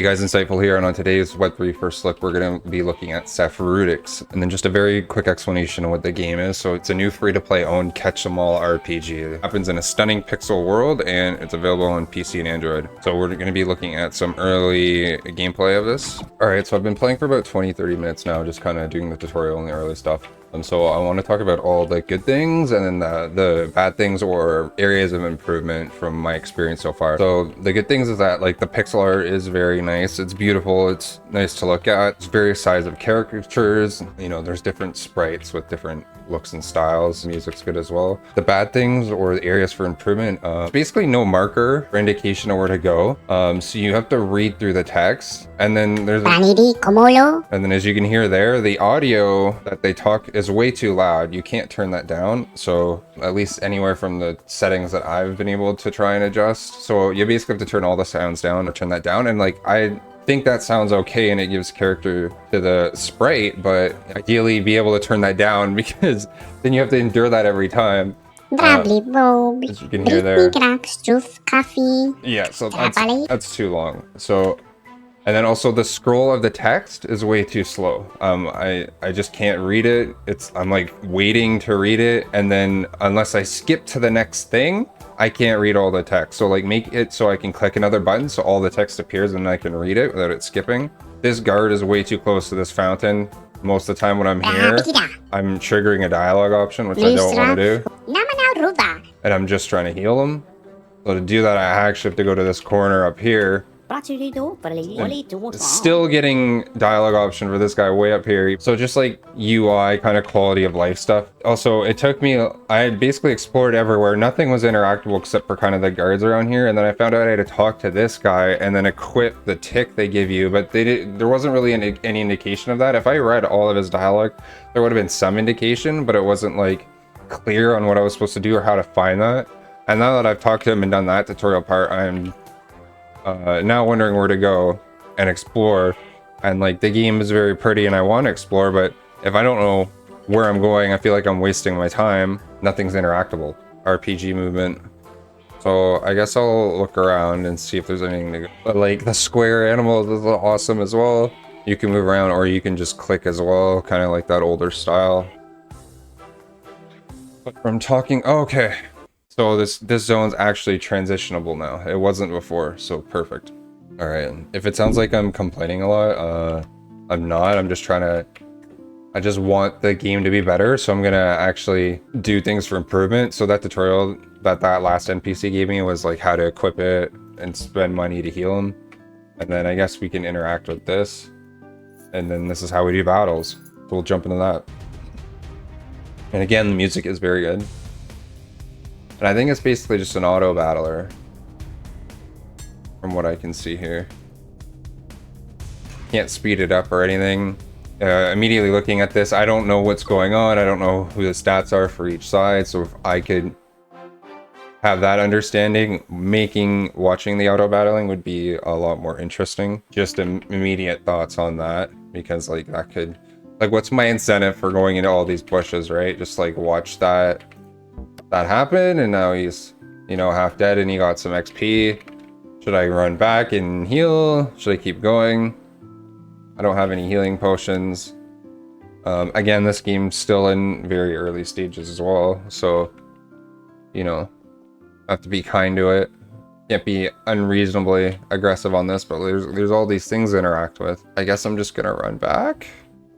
Hey guys, Insightful here, and on today's Web3 First Look, we're going to be looking at Safrootics, and then just a very quick explanation of what the game is. So it's a new free-to-play owned catch-em-all RPG. It happens in a stunning pixel world, and it's available on PC and Android. So we're going to be looking at some early gameplay of this. Alright, so I've been playing for about 20-30 minutes now, just kind of doing the tutorial and the early stuff. And so I want to talk about all the good things and then the bad things or areas of improvement from my experience so far. So the good things is that like the pixel art is very nice. It's beautiful. It's nice to look at. It's various sizes of caricatures. You know, there's different sprites with different looks and styles. Music's good as well. The bad things or the areas for improvement, basically no marker or indication of where to go. So you have to read through the text, and then there's and then as you can hear there, the audio that they talk is way too loud. You can't turn that down. So at least anywhere from the settings that I've been able to try and adjust. So you basically have to turn all the sounds down or turn that down. And like, I think that sounds okay and it gives character to the sprite, but ideally be able to turn that down because then you have to endure that every time. As you can hear there. Yeah, so that's too long. So, and then also the scroll of the text is way too slow. I just can't read it. I'm like waiting to read it, and then unless I skip to the next thing, I can't read all the text. So like make it so I can click another button so all the text appears and I can read it without it skipping. This guard is way too close to this fountain. Most of the time when I'm here, I'm triggering a dialogue option, which I don't want to do. And I'm just trying to heal them. So to do that, I actually have to go to this corner up here. Still getting dialogue option for this guy way up here. So just like UI kind of quality of life stuff. Also, it took me, I basically explored everywhere. Nothing was interactable except for kind of the guards around here. And then I found out I had to talk to this guy and then equip the tick they give you. But there wasn't really any indication of that. If I read all of his dialogue, there would have been some indication, but it wasn't like clear on what I was supposed to do or how to find that. And now that I've talked to him and done that tutorial part, I'm now wondering where to go and explore. And like the game is very pretty and I want to explore, but if I don't know where I'm going, I feel like I'm wasting my time. Nothing's interactable. RPG movement. So I guess I'll look around and see if there's anything to go. But like the square animals is awesome as well. You can move around or you can just click as well, kind of like that older style. But from talking, okay. So this zone's actually transitionable now. It wasn't before, so perfect. All right, if it sounds like I'm complaining a lot, I'm not. I'm just trying to, I just want the game to be better, so I'm gonna actually do things for improvement. So that tutorial that last NPC gave me was like how to equip it and spend money to heal him. And then I guess we can interact with this. And then this is how we do battles. So we'll jump into that. And again, the music is very good. And I think it's basically just an auto battler from what I can see here. Can't speed it up or anything. Immediately looking at this, I don't know what's going on. I don't know who the stats are for each side. So if I could have that understanding, watching the auto battling would be a lot more interesting. Just immediate thoughts on that, because like that could, like what's my incentive for going into all these bushes, right? Just like watch that happened, and now he's, you know, half dead and he got some XP. Should I run back and heal? Should I keep going? I don't have any healing potions. Again, this game's still in very early stages as well, so you know, I have to be kind to it. Can't be unreasonably aggressive on this, but there's all these things to interact with. I guess I'm just gonna run back.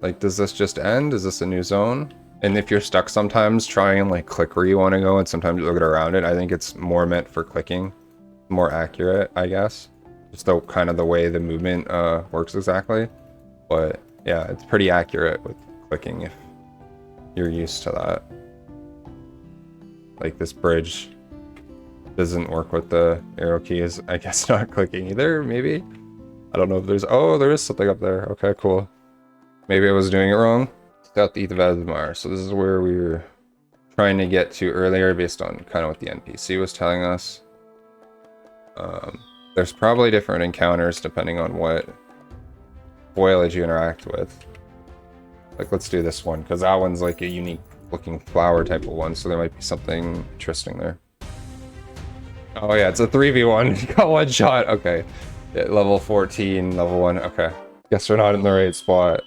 Like, does this just end? Is this a new zone? And if you're stuck sometimes, try and like click where you want to go, and sometimes you look around it. I think it's more meant for clicking, more accurate, I guess. Just the kind of the way the movement works exactly. But yeah, it's pretty accurate with clicking if you're used to that. Like this bridge doesn't work with the arrow keys. I guess not clicking either, maybe. I don't know if there's, oh, there is something up there. Okay, cool. Maybe I was doing it wrong. South East of Asmar. So this is where we were trying to get to earlier based on kind of what the NPC was telling us. There's probably different encounters depending on what foliage you interact with. Like, let's do this one, because that one's like a unique looking flower type of one, so there might be something interesting there. Oh yeah, it's a 3v1. You got one shot. Okay. Yeah, level 14, level 1. Okay. Guess we're not in the right spot.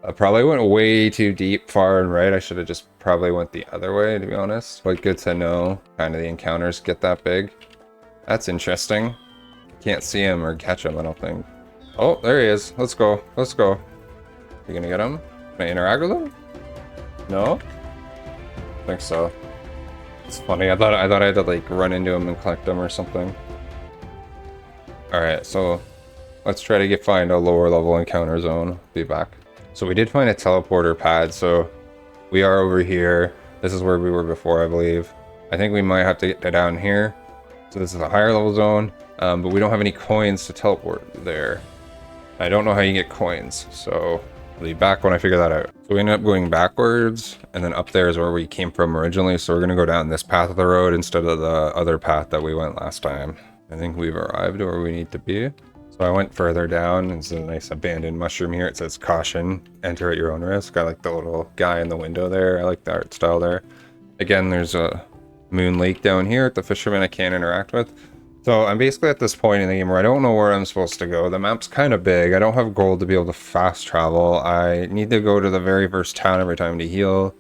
I probably went way too deep, far and right. I should have just probably went the other way, to be honest. But good to know. Kind of the encounters get that big. That's interesting. Can't see him or catch him, I don't think. Oh, there he is. Let's go. Let's go. You gonna get him? Can I interact with him? No? I think so. It's funny. I thought I had to like run into him and collect him or something. Alright, so let's try to find a lower level encounter zone. Be back. So we did find a teleporter pad, so we are over here. This is where we were before, I believe. I think we might have to get down here. So this is a higher level zone, but we don't have any coins to teleport there. I don't know how you get coins, so I'll be back when I figure that out. So we ended up going backwards, and then up there is where we came from originally, so we're gonna go down this path of the road instead of the other path that we went last time. I think we've arrived where we need to be. So I went further down. There's a nice abandoned mushroom here. It says caution, enter at your own risk. I like the little guy in the window there. I like the art style there. Again, there's a moon lake down here at the fisherman I can't interact with. So I'm basically at this point in the game where I don't know where I'm supposed to go. The map's kind of big. I don't have gold to be able to fast travel. I need to go to the very first town every time to heal.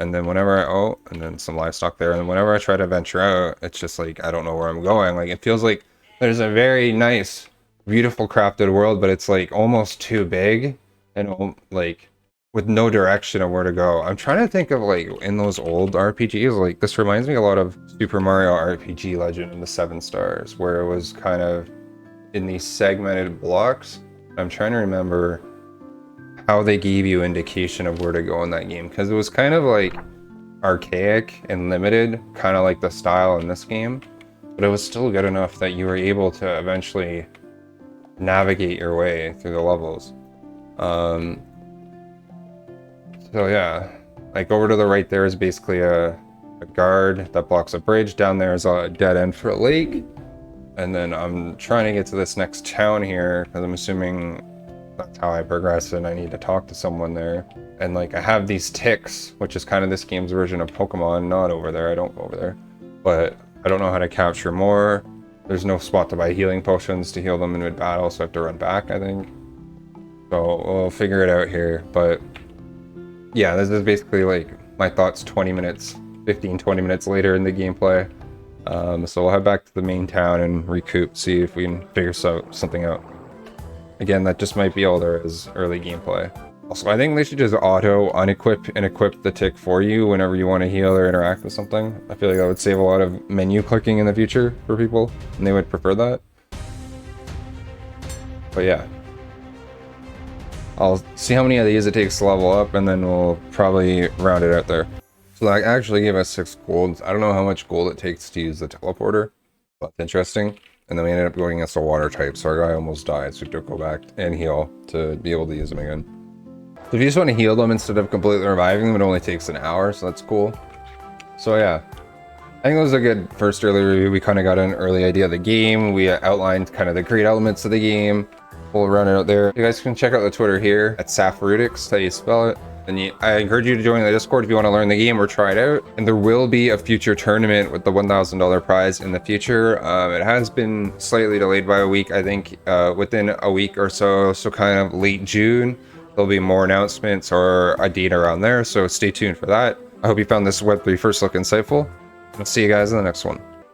And then whenever and then some livestock there. And then whenever I try to venture out, it's just like, I don't know where I'm going. Like, it feels like there's a very nice, beautiful crafted world, but it's like almost too big and like with no direction of where to go. I'm trying to think of like in those old RPGs, like this reminds me a lot of Super Mario RPG Legend and the 7 Stars, where it was kind of in these segmented blocks. I'm trying to remember how they gave you indication of where to go in that game, because it was kind of like archaic and limited, kind of like the style in this game, but it was still good enough that you were able to eventually navigate your way through the levels. So yeah, like over to the right there is basically a guard that blocks a bridge. Down there is a dead end for a lake, and then I'm trying to get to this next town here because I'm assuming that's how I progress, and I need to talk to someone there. And like I have these ticks, which is kind of this game's version of Pokemon. Not over there, I don't go over there, but I don't know how to capture more. There's no spot to buy healing potions to heal them in mid-battle, so I have to run back, I think. So we'll figure it out here, but yeah, this is basically like my thoughts 20 minutes, 15-20 minutes later in the gameplay. So we'll head back to the main town and recoup, see if we can figure something out. Again, that just might be all there is early gameplay. Also, I think they should just auto unequip and equip the tick for you whenever you want to heal or interact with something. I feel like that would save a lot of menu clicking in the future for people, and they would prefer that. But yeah. I'll see how many of these it takes to level up, and then we'll probably round it out there. So that actually gave us 6 gold. I don't know how much gold it takes to use the teleporter. That's interesting. And then we ended up going against a water type, so our guy almost died, so we have to go back and heal to be able to use them again. So if you just want to heal them instead of completely reviving them, it only takes an hour, so that's cool. So yeah, I think it was a good first early review. We kind of got an early idea of the game. We outlined kind of the great elements of the game. We'll run it out there. You guys can check out the Twitter here at Safrootics, how you spell it. And I encourage you to join the Discord if you want to learn the game or try it out. And there will be a future tournament with the $1,000 prize in the future. It has been slightly delayed by a week, I think within a week or so. So kind of late June, there'll be more announcements or a date around there. So stay tuned for that. I hope you found this Web3 first look insightful. I'll see you guys in the next one.